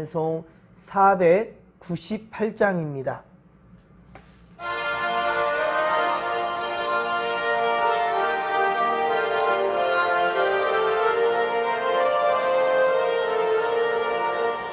찬송 498장입니다.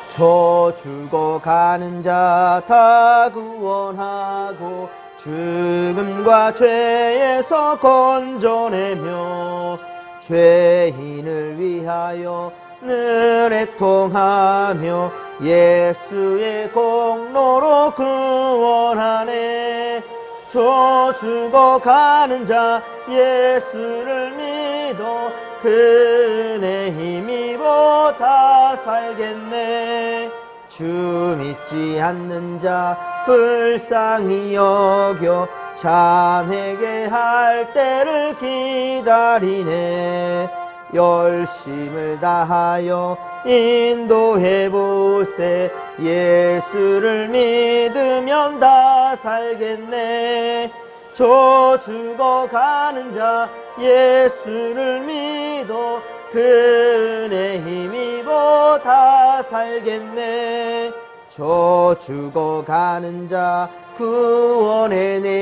저 죽어가는 자 다 구원하고 죽음과 죄에서 건져내며 죄인을 위하여 늘 애통하며 예수의 공로로 구원하네. 저 죽어가는 자 예수를 믿어 그네 힘입어 다 살겠네. 주 믿지 않는 자 불쌍히 여겨 참회게 할 때를 기다리네. 열심을 다하여 인도해보세. 예수를 믿으면 다 살겠네. 저 죽어가는 자 예수를 믿어 그네 힘입어 다 살겠네. 저 죽어가는 자 구원해내야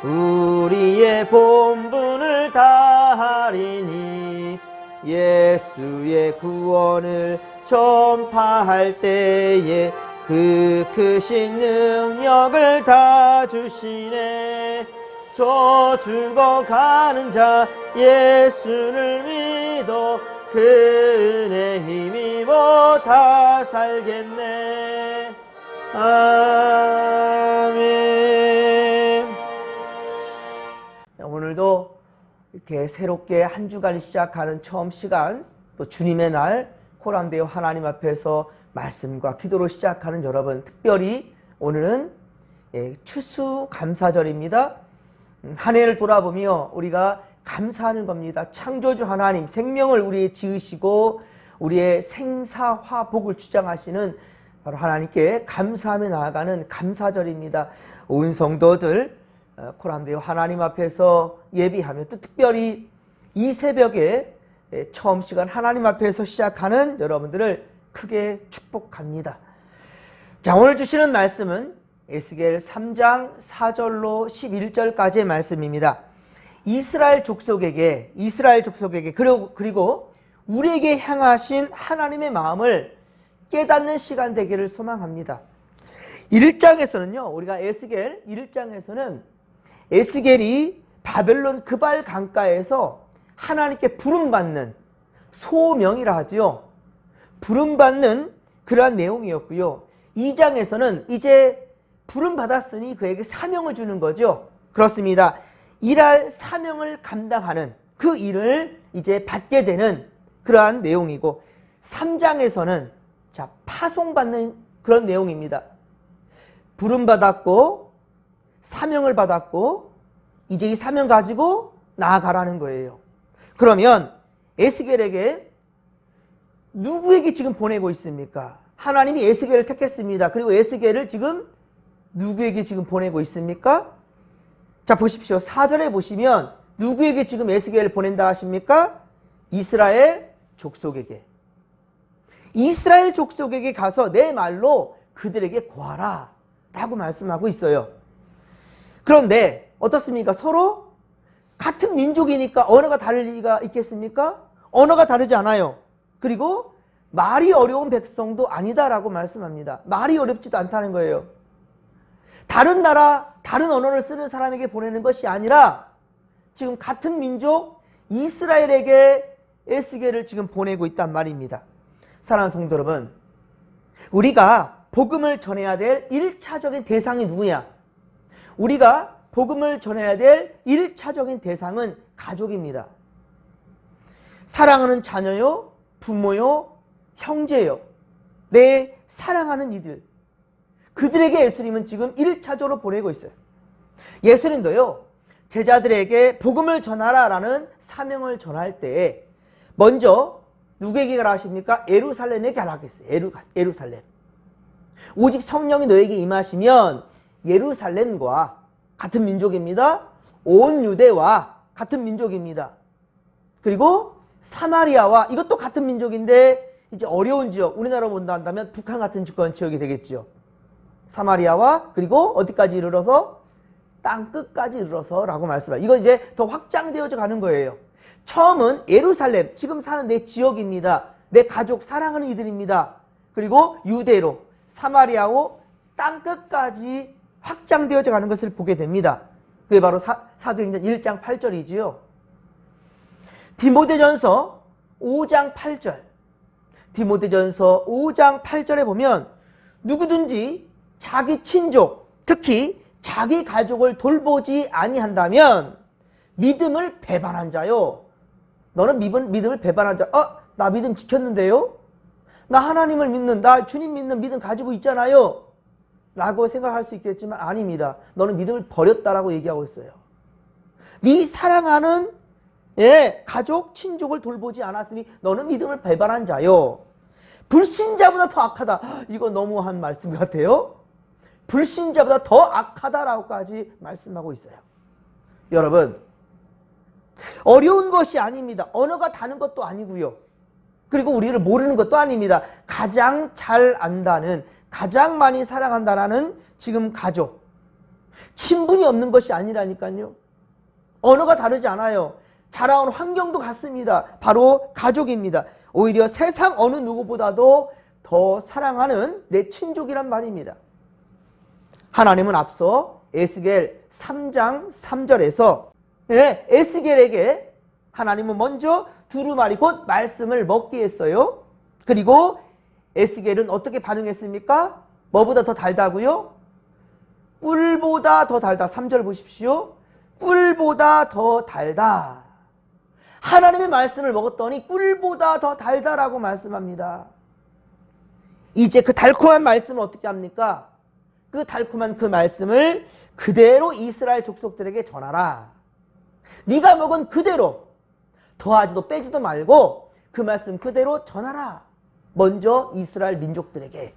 우리의 본분을 다하리니. 예수의 구원을 전파할 때에 그 크신 능력을 다 주시네. 저 죽어가는 자 예수를 믿어 그네 힘입어 다 살겠네. 아멘. 오늘도 이렇게 새롭게 한 주간 시작하는 처음 시간, 또 주님의 날 코람데오 하나님 앞에서 말씀과 기도로 시작하는 여러분, 특별히 오늘은 추수감사절입니다. 한 해를 돌아보며 우리가 감사하는 겁니다. 창조주 하나님, 생명을 우리에 지으시고 우리의 생사화복을 주장하시는 바로 하나님께 감사하며 나아가는 감사절입니다. 온 성도들 코람데오 하나님 앞에서 예비하며, 또 특별히 이 새벽에 처음 시간 하나님 앞에서 시작하는 여러분들을 크게 축복합니다. 자, 오늘 주시는 말씀은 에스겔 3장 4절로 11절까지의 말씀입니다. 이스라엘 족속에게 그리고 우리에게 향하신 하나님의 마음을 깨닫는 시간 되기를 소망합니다. 1장에서는요, 우리가 에스겔 1장에서는 에스겔이 바벨론 그발 강가에서 하나님께 부름받는 소명이라 하지요. 부름받는 그러한 내용이었고요. 2장에서는 이제 부름받았으니 그에게 사명을 주는 거죠. 그렇습니다. 일할 사명을 감당하는 그 일을 이제 받게 되는 그러한 내용이고, 3장에서는 자, 파송받는 그런 내용입니다. 부름받았고 사명을 받았고 이제 이 사명 가지고 나아가라는 거예요. 그러면 에스겔에게 누구에게 지금 보내고 있습니까? 하나님이 에스겔을 택했습니다. 그리고 에스겔을 지금 누구에게 지금 보내고 있습니까? 자, 보십시오. 4절에 보시면 누구에게 지금 에스겔을 보낸다 하십니까? 이스라엘 족속에게. 이스라엘 족속에게 가서 내 말로 그들에게 고하라 라고 말씀하고 있어요. 그런데 어떻습니까? 서로 같은 민족이니까 언어가 다를 리가 있겠습니까? 언어가 다르지 않아요. 그리고 말이 어려운 백성도 아니다라고 말씀합니다. 말이 어렵지도 않다는 거예요. 다른 나라, 다른 언어를 쓰는 사람에게 보내는 것이 아니라 지금 같은 민족 이스라엘에게 에스겔을 지금 보내고 있단 말입니다. 사랑하는 성도 여러분, 우리가 복음을 전해야 될 1차적인 대상이 누구냐? 우리가 복음을 전해야 될 1차적인 대상은 가족입니다. 사랑하는 자녀요, 부모요, 형제요, 내 사랑하는 이들, 그들에게 예수님은 지금 1차적으로 보내고 있어요. 예수님도요, 제자들에게 복음을 전하라라는 사명을 전할 때 먼저 누구에게 가라 하십니까? 예루살렘에 가라 했어요. 예루살렘. 오직 성령이 너에게 임하시면 예루살렘과 같은 민족입니다. 온 유대와 같은 민족입니다. 그리고 사마리아와 이것도 같은 민족인데 이제 어려운 지역, 우리나라로 본다면 북한 같은 주권 지역이 되겠죠. 사마리아와 그리고 어디까지 이르러서 땅 끝까지 이르러서 라고 말씀합니다. 이거 이제 더 확장되어져 가는 거예요. 처음은 예루살렘, 지금 사는 내 지역입니다. 내 가족, 사랑하는 이들입니다. 그리고 유대로, 사마리아로 땅 끝까지 확장되어져 가는 것을 보게 됩니다. 그게 바로 사도행전 1장 8절이지요. 디모데전서 5장 8절. 디모데전서 5장 8절에 보면 누구든지 자기 친족, 특히 자기 가족을 돌보지 아니한다면 믿음을 배반한 자요. 너는 믿음을 배반한 자. 나 믿음 지켰는데요? 나 하나님을 믿는, 나 주님 믿는 믿음 가지고 있잖아요. 라고 생각할 수 있겠지만 아닙니다. 너는 믿음을 버렸다라고 얘기하고 있어요. 네 사랑하는 가족, 친족을 돌보지 않았으니 너는 믿음을 배반한 자요. 불신자보다 더 악하다. 이거 너무한 말씀 같아요. 불신자보다 더 악하다라고까지 말씀하고 있어요. 여러분, 어려운 것이 아닙니다. 언어가 다른 것도 아니고요. 그리고 우리를 모르는 것도 아닙니다. 가장 잘 안다는, 가장 많이 사랑한다라는 지금 가족. 친분이 없는 것이 아니라니까요. 언어가 다르지 않아요. 자라온 환경도 같습니다. 바로 가족입니다. 오히려 세상 어느 누구보다도 더 사랑하는 내 친족이란 말입니다. 하나님은 앞서 에스겔 3장 3절에서 에스겔에게 하나님은 먼저 두루마리 곧 말씀을 먹게 했어요. 그리고 에스겔은 어떻게 반응했습니까? 뭐보다 더 달다고요? 꿀보다 더 달다. 3절 보십시오. 꿀보다 더 달다. 하나님의 말씀을 먹었더니 꿀보다 더 달다라고 말씀합니다. 이제 그 달콤한 말씀을 어떻게 합니까? 그 달콤한 그 말씀을 그대로 이스라엘 족속들에게 전하라. 네가 먹은 그대로 더하지도 빼지도 말고 그 말씀 그대로 전하라. 먼저 이스라엘 민족들에게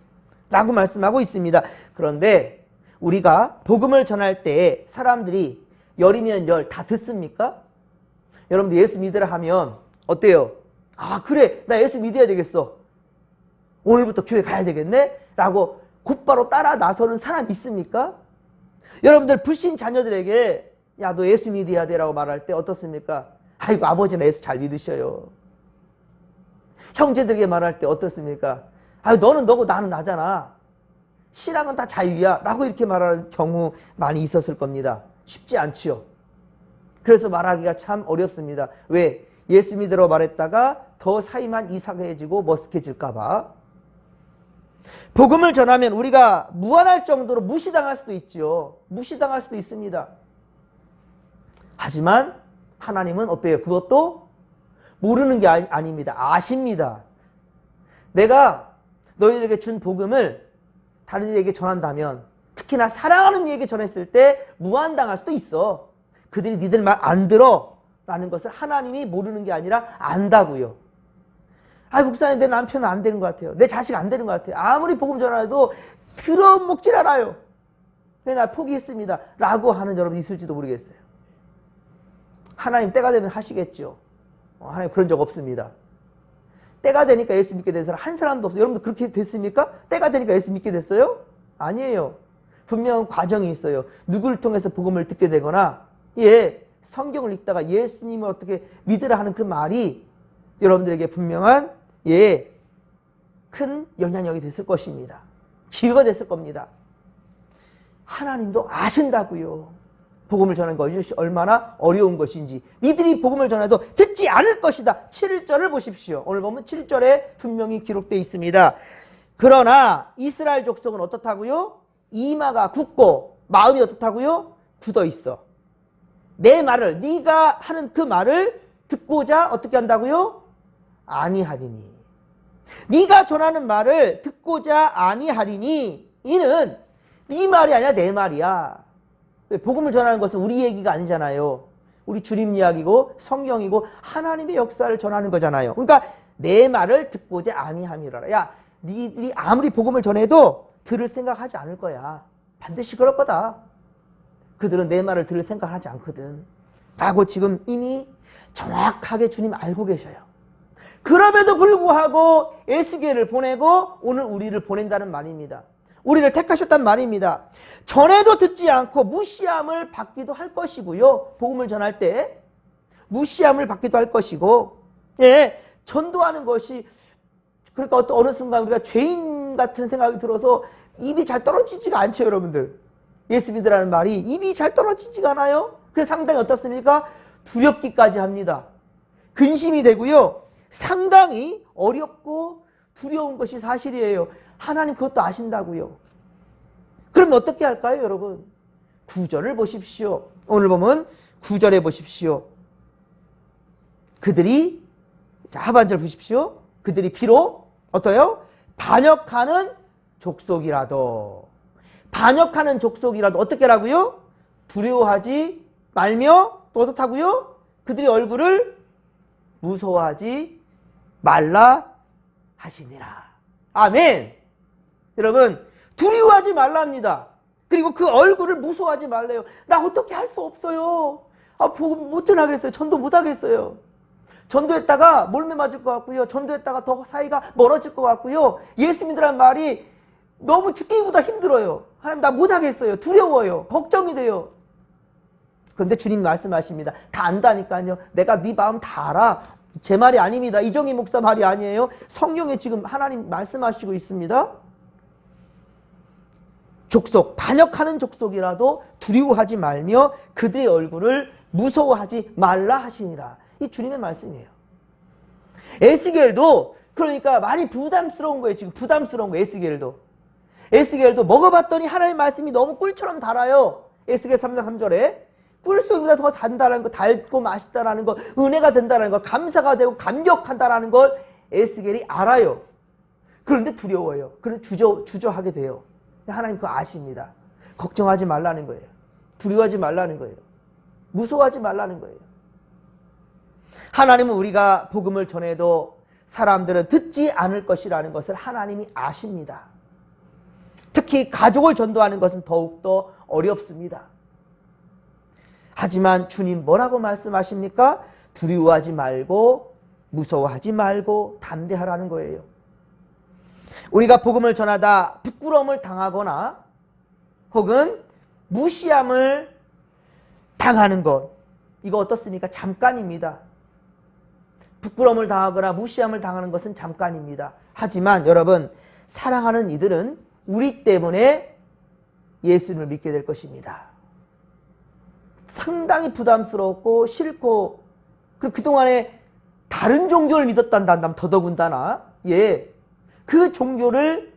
라고 말씀하고 있습니다. 그런데 우리가 복음을 전할 때 사람들이 열이면 열 다 듣습니까? 여러분들 예수 믿으라 하면 어때요? 아 그래 나 예수 믿어야 되겠어. 오늘부터 교회 가야 되겠네? 라고 곧바로 따라 나서는 사람 있습니까? 여러분들 불신 자녀들에게 야 너 예수 믿어야 돼 라고 말할 때 어떻습니까? 아이고 아버지는 예수 잘 믿으셔요. 형제들에게 말할 때 어떻습니까? 아유 너는 너고 나는 나잖아. 신앙은 다 자유야 라고 이렇게 말하는 경우 많이 있었을 겁니다. 쉽지 않지요. 그래서 말하기가 참 어렵습니다. 왜? 예수 믿으러 말했다가 더 사이만 이상해지고 머쓱해질까 봐. 복음을 전하면 우리가 무한할 정도로 무시당할 수도 있죠. 무시당할 수도 있습니다. 하지만 하나님은 어때요? 그것도 모르는 게 아닙니다. 아십니다. 내가 너희들에게 준 복음을 다른 이에게 전한다면 특히나 사랑하는 이에게 전했을 때 무한당할 수도 있어. 그들이 니들 말 안 들어 라는 것을 하나님이 모르는 게 아니라 안다고요. 아 목사님 내 남편은 안 되는 것 같아요. 내 자식 안 되는 것 같아요. 아무리 복음 전화해도 들어먹질 않아요. 그래서 나 포기했습니다 라고 하는 여러분 있을지도 모르겠어요. 하나님 때가 되면 하시겠죠. 하나님 그런 적 없습니다. 때가 되니까 예수 믿게 된 사람 한 사람도 없어요. 여러분들 그렇게 됐습니까? 때가 되니까 예수 믿게 됐어요? 아니에요. 분명한 과정이 있어요. 누구를 통해서 복음을 듣게 되거나 성경을 읽다가 예수님을 어떻게 믿으라 하는 그 말이 여러분들에게 분명한 큰 영향력이 됐을 것입니다. 기회가 됐을 겁니다. 하나님도 아신다고요. 복음을 전하는 것이 얼마나 어려운 것인지. 니들이 복음을 전해도 듣지 않을 것이다. 7절을 보십시오. 오늘 보면 7절에 분명히 기록되어 있습니다. 그러나 이스라엘 족속은 어떻다고요? 이마가 굳고 마음이 어떻다고요? 굳어 있어. 내 말을 네가 하는 그 말을 듣고자 어떻게 한다고요? 아니하리니. 네가 전하는 말을 듣고자 아니하리니 이는 네 말이 아니라 내 말이야. 복음을 전하는 것은 우리 얘기가 아니잖아요. 우리 주님 이야기고 성경이고 하나님의 역사를 전하는 거잖아요. 그러니까 내 말을 듣고자 아니함이라. 야 니들이 아무리 복음을 전해도 들을 생각하지 않을 거야. 반드시 그럴 거다. 그들은 내 말을 들을 생각하지 않거든 라고 지금 이미 정확하게 주님 알고 계셔요. 그럼에도 불구하고 에스겔을 보내고 오늘 우리를 보낸다는 말입니다. 우리를 택하셨단 말입니다. 전에도 듣지 않고 무시함을 받기도 할 것이고요. 복음을 전할 때 무시함을 받기도 할 것이고, 예, 전도하는 것이, 그러니까 어느 순간 우리가 죄인 같은 생각이 들어서 입이 잘 떨어지지가 않죠, 여러분들. 예수 믿으라는 말이 입이 잘 떨어지지가 않아요. 그래서 상당히 어떻습니까? 두렵기까지 합니다. 근심이 되고요. 상당히 어렵고 두려운 것이 사실이에요. 하나님 그것도 아신다고요. 그럼 어떻게 할까요, 여러분? 9절을 보십시오. 오늘 보면 9절에 보십시오. 그들이, 자, 하반절 보십시오. 그들이 비록 어떠요? 반역하는 족속이라도, 반역하는 족속이라도 어떻게 하라고요? 두려워하지 말며 또 어떻다고요? 그들의 얼굴을 무서워하지 말라 하시니라. 아멘. 여러분, 두려워하지 말랍니다. 그리고 그 얼굴을 무서워하지 말래요. 나 어떻게 할 수 없어요. 복음 못 전하겠어요. 전도 못 하겠어요. 전도했다가 몰매 맞을 것 같고요. 전도했다가 더 사이가 멀어질 것 같고요. 예수 믿으란 말이 너무 죽기보다 힘들어요. 하나님 나 못 하겠어요. 두려워요. 걱정이 돼요. 그런데 주님 말씀하십니다. 다 안다니까요. 내가 네 마음 다 알아. 제 말이 아닙니다. 이정희 목사 말이 아니에요. 성경에 지금 하나님 말씀하시고 있습니다. 족속, 반역하는 족속이라도 두려워하지 말며 그들의 얼굴을 무서워하지 말라 하시니라. 이 주님의 말씀이에요. 에스겔도 그러니까 많이 부담스러운 거예요. 지금 부담스러운 거예요. 에스겔도 먹어봤더니 하나님의 말씀이 너무 꿀처럼 달아요. 에스겔 3장 3절에 꿀송이보다 더 단다라는 거, 달고 맛있다라는 거, 은혜가 된다라는 거, 감사가 되고 감격한다라는 걸 에스겔이 알아요. 그런데 두려워요. 그런데 주저하게 돼요. 하나님 그거 아십니다. 걱정하지 말라는 거예요. 두려워하지 말라는 거예요. 무서워하지 말라는 거예요. 하나님은 우리가 복음을 전해도 사람들은 듣지 않을 것이라는 것을 하나님이 아십니다. 특히 가족을 전도하는 것은 더욱더 어렵습니다. 하지만 주님 뭐라고 말씀하십니까? 두려워하지 말고 무서워하지 말고 담대하라는 거예요. 우리가 복음을 전하다 부끄러움을 당하거나 혹은 무시함을 당하는 것, 이거 어떻습니까? 잠깐입니다. 부끄러움을 당하거나 무시함을 당하는 것은 잠깐입니다. 하지만 여러분, 사랑하는 이들은 우리 때문에 예수님을 믿게 될 것입니다. 상당히 부담스럽고 싫고, 그리고 그동안에 다른 종교를 믿었단다면 더더군다나, 예, 그 종교를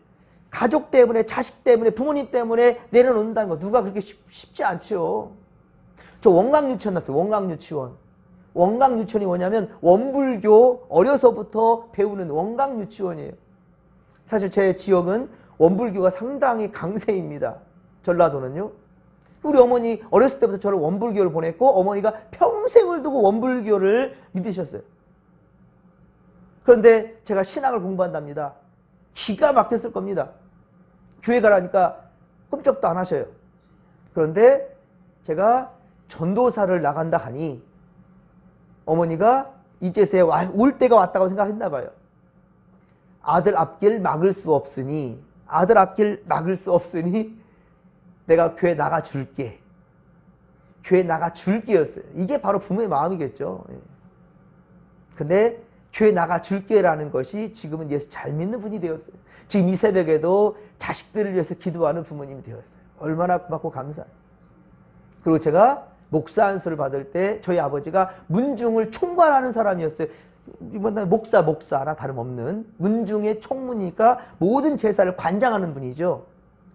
가족 때문에, 자식 때문에, 부모님 때문에 내려놓는다는 거 누가 그렇게 쉽지 않죠. 저 원광유치원 났어요. 원광유치원이 뭐냐면 원불교 어려서부터 배우는 원광유치원이에요. 사실 제 지역은 원불교가 상당히 강세입니다. 전라도는요. 우리 어머니 어렸을 때부터 저를 원불교를 보냈고 어머니가 평생을 두고 원불교를 믿으셨어요. 그런데 제가 신학을 공부한답니다. 기가 막혔을 겁니다. 교회 가라니까 꼼짝도 안 하셔요. 그런데 제가 전도사를 나간다 하니 어머니가 이제서야 올 때가 왔다고 생각했나 봐요. 아들 앞길 막을 수 없으니 내가 교회 나가줄게. 교회 나가줄게였어요. 이게 바로 부모의 마음이겠죠. 근데 교회 나가줄게라는 것이 지금은 예수 잘 믿는 분이 되었어요. 지금 이 새벽에도 자식들을 위해서 기도하는 부모님이 되었어요. 얼마나 고맙고 감사해요. 그리고 제가 목사 안수를 받을 때 저희 아버지가 문중을 총괄하는 사람이었어요. 이번 목사나 다름없는 문중의 총무니까 모든 제사를 관장하는 분이죠.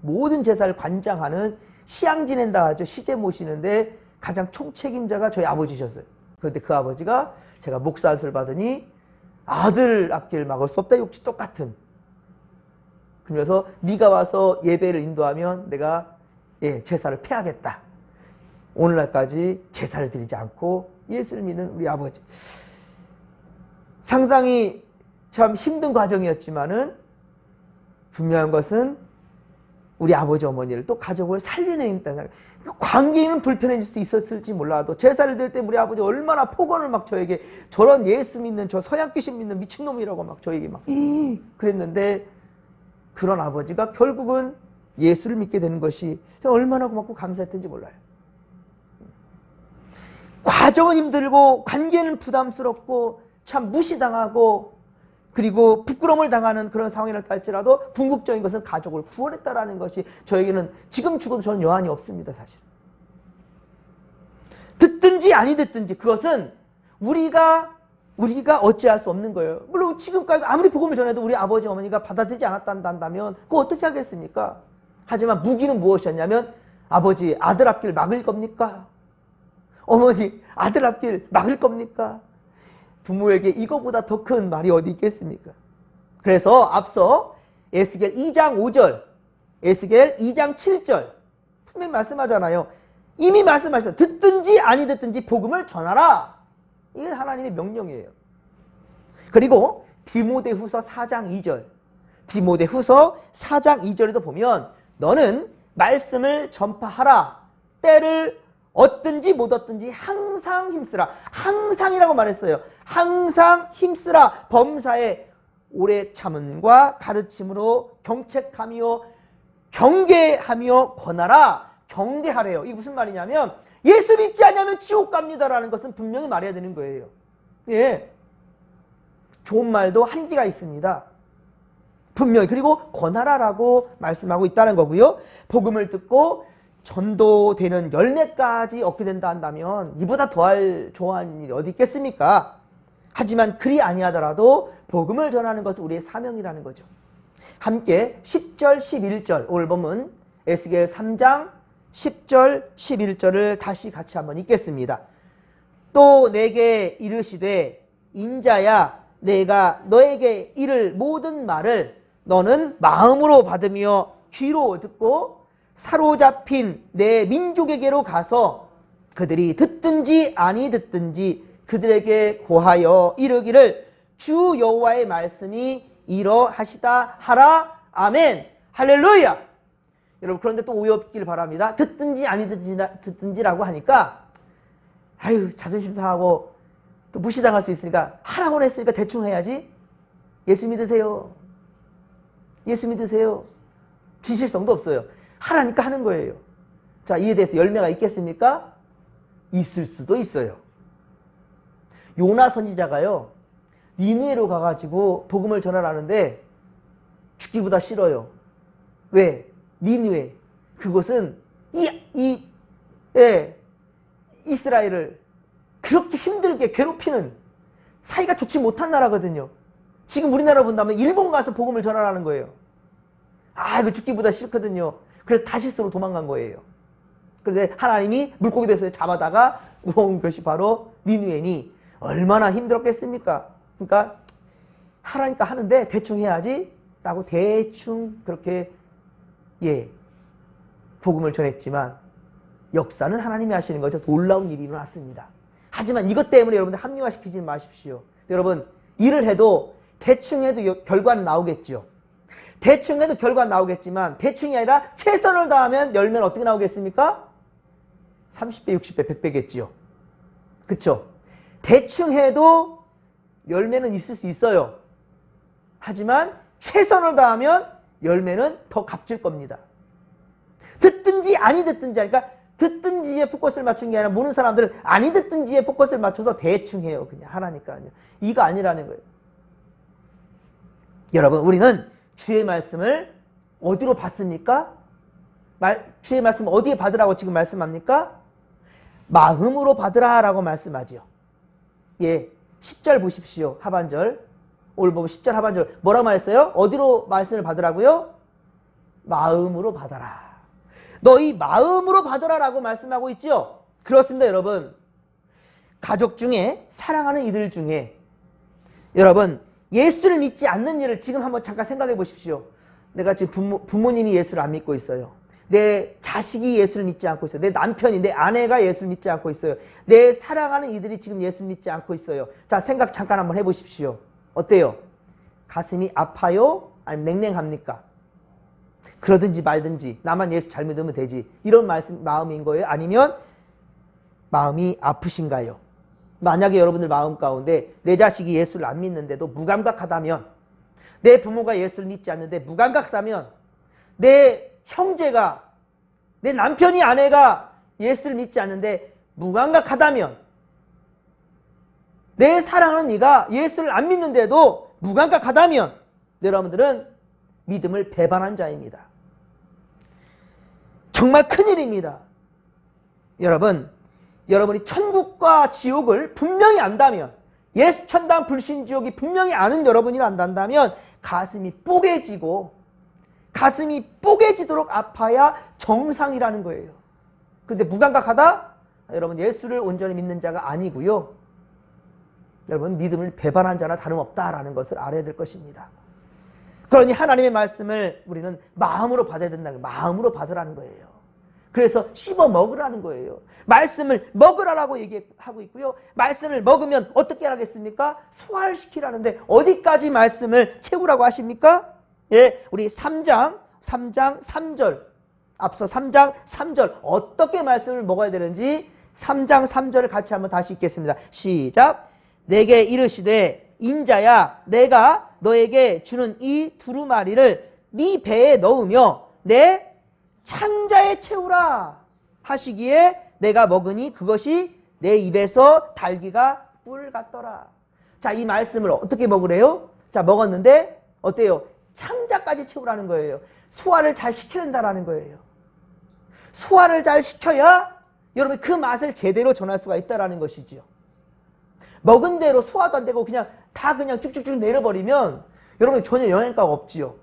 모든 제사를 관장하는 시향 지낸다 하죠. 시제 모시는데 가장 총책임자가 저희 아버지셨어요. 그런데 그 아버지가 제가 목사 안수를 받으니 아들 앞길 막을 수 없다. 역시 똑같은. 그러면서 네가 와서 예배를 인도하면 내가 제사를 폐하겠다. 오늘날까지 제사를 드리지 않고 예수를 믿는 우리 아버지. 상당히 참 힘든 과정이었지만은 분명한 것은 우리 아버지 어머니를 또 가족을 살리는 관계는 불편해질 수 있었을지 몰라도 제사를 드릴 때 우리 아버지 얼마나 폭언을 막 저에게 저런 예수 믿는 저 서양 귀신 믿는 미친놈이라고 막 저에게 막 그랬는데 그런 아버지가 결국은 예수를 믿게 되는 것이 제가 얼마나 고맙고 감사했던지 몰라요. 과정은 힘들고 관계는 부담스럽고 참 무시당하고 그리고 부끄러움을 당하는 그런 상황이라 할지라도 궁극적인 것은 가족을 구원했다라는 것이 저에게는 지금 죽어도 저는 여한이 없습니다. 사실. 듣든지 아니 듣든지 그것은 우리가 어찌할 수 없는 거예요. 물론 지금까지 아무리 복음을 전해도 우리 아버지 어머니가 받아들이지 않았다면 그거 어떻게 하겠습니까? 하지만 무기는 무엇이었냐면 아버지 아들 앞길 막을 겁니까? 어머니 아들 앞길 막을 겁니까? 부모에게 이거보다 더 큰 말이 어디 있겠습니까? 그래서 앞서 에스겔 2장 5절, 에스겔 2장 7절 분명히 말씀하잖아요. 이미 말씀하셨어요. 듣든지 아니 듣든지 복음을 전하라. 이게 하나님의 명령이에요. 그리고 디모데후서 4장 2절, 디모데후서 4장 2절에도 보면 너는 말씀을 전파하라. 때를 얻든지 못 얻든지 항상 힘쓰라. 항상이라고 말했어요. 항상 힘쓰라. 범사에 오래 참음과 가르침으로 경책하며 경계하며 권하라. 경계하래요. 이게 무슨 말이냐면 예수 믿지 않으면 지옥 갑니다라는 것은 분명히 말해야 되는 거예요. 예, 좋은 말도 한계가 있습니다. 분명히. 그리고 권하라라고 말씀하고 있다는 거고요. 복음을 듣고 전도되는 열매까지 얻게 된다 한다면 이보다 더할 좋아하는 일이 어디 있겠습니까? 하지만 그리 아니하더라도 복음을 전하는 것은 우리의 사명이라는 거죠. 함께 10절 11절 오늘 보면 에스겔 3장 10절 11절을 다시 같이 한번 읽겠습니다. 또 내게 이르시되 인자야 내가 너에게 이를 모든 말을 너는 마음으로 받으며 귀로 듣고 사로잡힌 내 민족에게로 가서 그들이 듣든지 아니 듣든지 그들에게 고하여 이르기를 주 여호와의 말씀이 이러하시다 하라. 아멘. 할렐루야. 여러분 그런데 또 오해 없길 바랍니다. 듣든지 아니 듣든지라고 하니까 아유 자존심 상하고 또 무시당할 수 있으니까 하라고 했으니까 대충 해야지. 예수 믿으세요. 예수 믿으세요. 진실성도 없어요. 하라니까 하는 거예요. 자, 이에 대해서 열매가 있겠습니까? 있을 수도 있어요. 요나 선지자가요 니느웨로 가가지고 복음을 전하라는데 죽기보다 싫어요. 왜? 니느웨 그곳은 이스라엘을 그렇게 힘들게 괴롭히는 사이가 좋지 못한 나라거든요. 지금 우리나라 본다면 일본 가서 복음을 전하라는 거예요. 아, 이거 죽기보다 싫거든요. 그래서 다시스로 도망간 거예요. 그런데 하나님이 물고기 뱃속에 잡아다가 놓은 것이 바로 니느웨니 얼마나 힘들었겠습니까? 그러니까 하라니까 하는데 대충 해야지 라고 대충 그렇게 복음을 전했지만 역사는 하나님이 하시는 거죠. 놀라운 일이 일어났습니다. 하지만 이것 때문에 여러분들 합리화시키지 마십시오. 여러분 일을 해도 대충 해도 결과는 나오겠죠. 대충 해도 결과는 나오겠지만 대충이 아니라 최선을 다하면 열매는 어떻게 나오겠습니까? 30배, 60배, 100배겠지요. 그쵸? 대충 해도 열매는 있을 수 있어요. 하지만 최선을 다하면 열매는 더 값질 겁니다. 듣든지 아니 듣든지 하니까 듣든지에 포커스를 맞춘 게 아니라 모르는 사람들은 아니 듣든지에 포커스를 맞춰서 대충 해요. 그냥 하라니까요. 이거 아니라는 거예요. 여러분 우리는 주의 말씀을 어디로 받습니까? 주의 말씀 어디에 받으라고 지금 말씀합니까? 마음으로 받으라 라고 말씀하죠. 예, 10절 보십시오. 하반절. 오늘 보면 10절 하반절 뭐라고 말했어요? 어디로 말씀을 받으라고요? 마음으로 받아라. 너희 마음으로 받으라 라고 말씀하고 있죠. 그렇습니다. 여러분 가족 중에 사랑하는 이들 중에 여러분 예수를 믿지 않는 일을 지금 한번 잠깐 생각해 보십시오. 내가 지금 부모님이 예수를 안 믿고 있어요. 내 자식이 예수를 믿지 않고 있어요. 내 남편이, 내 아내가 예수를 믿지 않고 있어요. 내 사랑하는 이들이 지금 예수를 믿지 않고 있어요. 자, 생각 잠깐 한번 해보십시오. 어때요? 가슴이 아파요? 아니면 냉랭합니까? 그러든지 말든지 나만 예수 잘 믿으면 되지. 이런 마음인 거예요? 아니면 마음이 아프신가요? 만약에 여러분들 마음 가운데 내 자식이 예수를 안 믿는데도 무감각하다면, 내 부모가 예수를 믿지 않는데 무감각하다면, 내 형제가, 내 남편이, 아내가 예수를 믿지 않는데 무감각하다면, 내 사랑하는 네가 예수를 안 믿는데도 무감각하다면 여러분들은 믿음을 배반한 자입니다. 정말 큰일입니다. 여러분이 천국과 지옥을 분명히 안다면, 예수 천당 불신 지옥이 분명히 아는 여러분이 안다면 가슴이 뽀개지도록 아파야 정상이라는 거예요. 근데 무감각하다? 여러분 예수를 온전히 믿는 자가 아니고요. 여러분 믿음을 배반한 자나 다름없다라는 것을 알아야 될 것입니다. 그러니 하나님의 말씀을 우리는 마음으로 받아야 된다는 거예요. 마음으로 받으라는 거예요. 그래서 씹어 먹으라는 거예요. 말씀을 먹으라고 얘기하고 있고요. 말씀을 먹으면 어떻게 하겠습니까? 소화를 시키라는데 어디까지 말씀을 채우라고 하십니까? 예, 우리 3장 3절, 앞서 3장 3절 어떻게 말씀을 먹어야 되는지 3장 3절을 같이 한번 다시 읽겠습니다. 시작. 내게 이르시되 인자야 내가 너에게 주는 이 두루마리를 네 배에 넣으며 내 창자에 채우라 하시기에 내가 먹으니 그것이 내 입에서 달기가 꿀 같더라. 자, 이 말씀을 어떻게 먹으래요? 자, 먹었는데 어때요? 창자까지 채우라는 거예요. 소화를 잘 시켜야 된다는 거예요. 소화를 잘 시켜야 여러분 그 맛을 제대로 전할 수가 있다는 것이지요. 먹은 대로 소화도 안 되고 그냥 쭉쭉쭉 내려버리면 여러분 전혀 영양가가 없지요.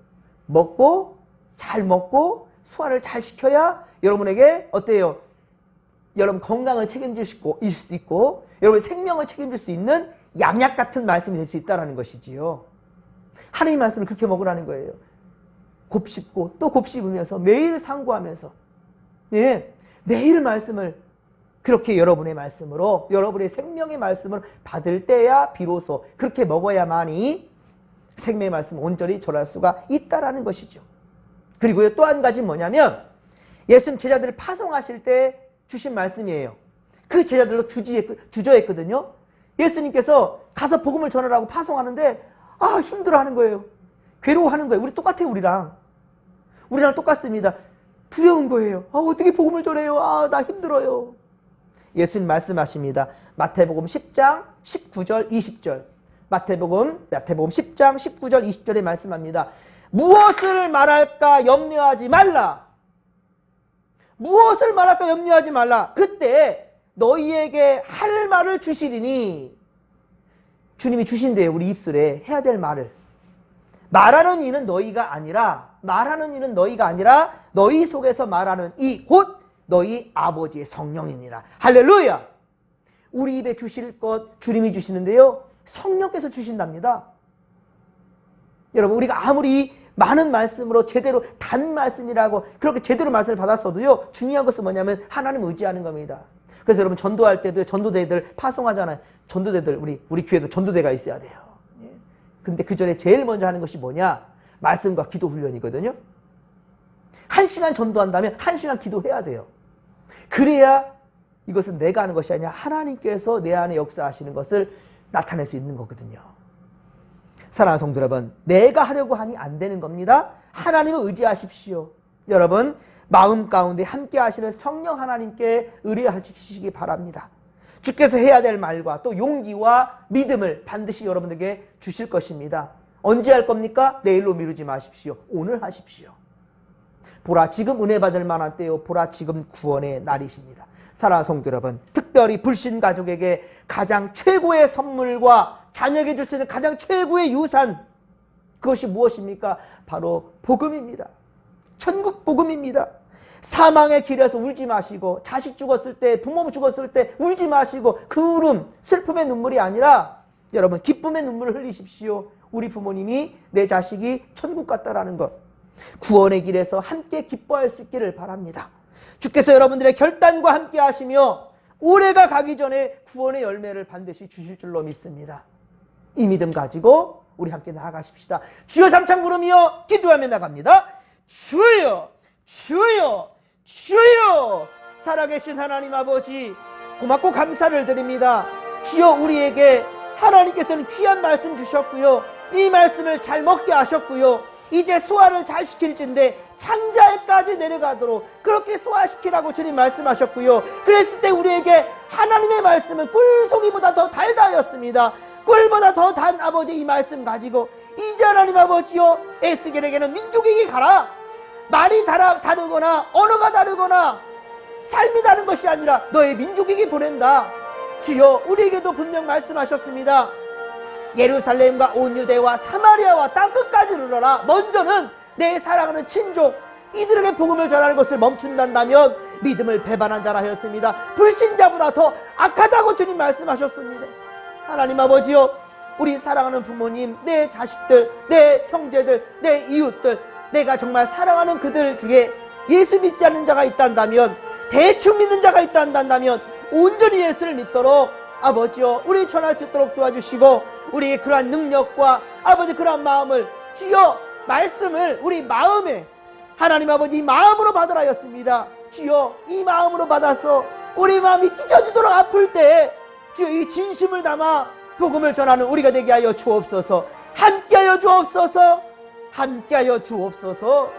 잘 먹고 소화를 잘 시켜야 여러분에게 어때요? 여러분 건강을 책임질 수 있고 여러분 생명을 책임질 수 있는 양약 같은 말씀이 될 수 있다는 것이지요. 하나님의 말씀을 그렇게 먹으라는 거예요. 곱씹고 또 곱씹으면서 매일 상고하면서, 예, 매일 말씀을 그렇게 여러분의 말씀으로, 여러분의 생명의 말씀을 받을 때야 비로소 그렇게 먹어야만이 생명의 말씀을 온전히 전할 수가 있다라는 것이죠. 그리고요, 또 한 가지 뭐냐면 예수님 제자들을 파송하실 때 주신 말씀이에요. 그 제자들로 주저했거든요. 예수님께서 가서 복음을 전하라고 파송하는데 힘들어하는 거예요. 괴로워하는 거예요. 똑같아요. 우리랑 똑같습니다. 두려운 거예요. 어떻게 복음을 전해요? 나 힘들어요. 예수님 말씀하십니다. 마태복음 10장 19절 20절. 마태복음 10장 19절 20절에 말씀합니다. 무엇을 말할까 염려하지 말라. 무엇을 말할까 염려하지 말라. 그때 너희에게 할 말을 주시리니, 주님이 주신대요. 우리 입술에 해야 될 말을. 말하는 이는 너희가 아니라 너희 속에서 말하는 이 곧 너희 아버지의 성령이니라. 할렐루야. 우리 입에 주실 것 주님이 주시는데요, 성령께서 주신답니다. 여러분, 우리가 아무리 많은 말씀으로 제대로 단 말씀이라고 그렇게 제대로 말씀을 받았어도요, 중요한 것은 뭐냐면 하나님을 의지하는 겁니다. 그래서 여러분 전도할 때도 전도대들 파송하잖아요. 전도대들, 우리 교회도 전도대가 있어야 돼요. 근데 그 전에 제일 먼저 하는 것이 뭐냐? 말씀과 기도 훈련이거든요. 1시간 전도한다면 1시간 기도해야 돼요. 그래야 이것은 내가 하는 것이 아니라 하나님께서 내 안에 역사하시는 것을 나타낼 수 있는 거거든요. 사랑하는 성도 여러분, 내가 하려고 하니 안 되는 겁니다. 하나님을 의지하십시오. 여러분, 마음 가운데 함께 하시는 성령 하나님께 의뢰하시기 바랍니다. 주께서 해야 될 말과 또 용기와 믿음을 반드시 여러분에게 주실 것입니다. 언제 할 겁니까? 내일로 미루지 마십시오. 오늘 하십시오. 보라, 지금 은혜 받을 만한 때요. 보라, 지금 구원의 날이십니다. 사랑하는 성도 여러분, 특별히 불신 가족에게 가장 최고의 선물과 자녀에게 줄 수 있는 가장 최고의 유산, 그것이 무엇입니까? 바로 복음입니다. 천국 복음입니다. 사망의 길에서 울지 마시고, 자식 죽었을 때, 부모 죽었을 때 울지 마시고, 그 울음, 슬픔의 눈물이 아니라 여러분 기쁨의 눈물을 흘리십시오. 우리 부모님이, 내 자식이 천국 갔다라는 것, 구원의 길에서 함께 기뻐할 수 있기를 바랍니다. 주께서 여러분들의 결단과 함께 하시며 올해가 가기 전에 구원의 열매를 반드시 주실 줄로 믿습니다. 이 믿음 가지고 우리 함께 나아가십시다. 주여 삼창 부르며 기도하며 나갑니다. 주여, 주여, 주여. 살아계신 하나님 아버지, 고맙고 감사를 드립니다. 주여, 우리에게 하나님께서는 귀한 말씀 주셨고요, 이 말씀을 잘 먹게 하셨고요, 이제 소화를 잘 시킬진데 창자에까지 내려가도록 그렇게 소화시키라고 주님 말씀하셨고요, 그랬을 때 우리에게 하나님의 말씀은 꿀송이보다 더 달다였습니다. 꿀보다 더 단 아버지 이 말씀 가지고 이제 하나님 아버지여, 에스겔에게는 민족에게 가라. 말이 다르거나 언어가 다르거나 삶이 다른 것이 아니라 너의 민족에게 보낸다. 주여, 우리에게도 분명 말씀하셨습니다. 예루살렘과 온 유대와 사마리아와 땅끝까지 이르러라. 먼저는 내 사랑하는 친족 이들에게 복음을 전하는 것을 멈춘단다면 믿음을 배반한 자라 하였습니다. 불신자보다 더 악하다고 주님 말씀하셨습니다. 하나님 아버지여, 우리 사랑하는 부모님, 내 자식들, 내 형제들, 내 이웃들, 내가 정말 사랑하는 그들 중에 예수 믿지 않는 자가 있단다면, 대충 믿는 자가 있단다면 온전히 예수를 믿도록 아버지여 우리 전할 수 있도록 도와주시고, 우리의 그러한 능력과 아버지 그러한 마음을, 주여 말씀을 우리 마음에, 하나님 아버지 이 마음으로 받으라 하였습니다. 주여, 이 마음으로 받아서 우리 마음이 찢어지도록 아플 때 주여 이 진심을 담아 복음을 전하는 우리가 되게 하여 주옵소서. 함께하여 주옵소서. 함께하여 주옵소서.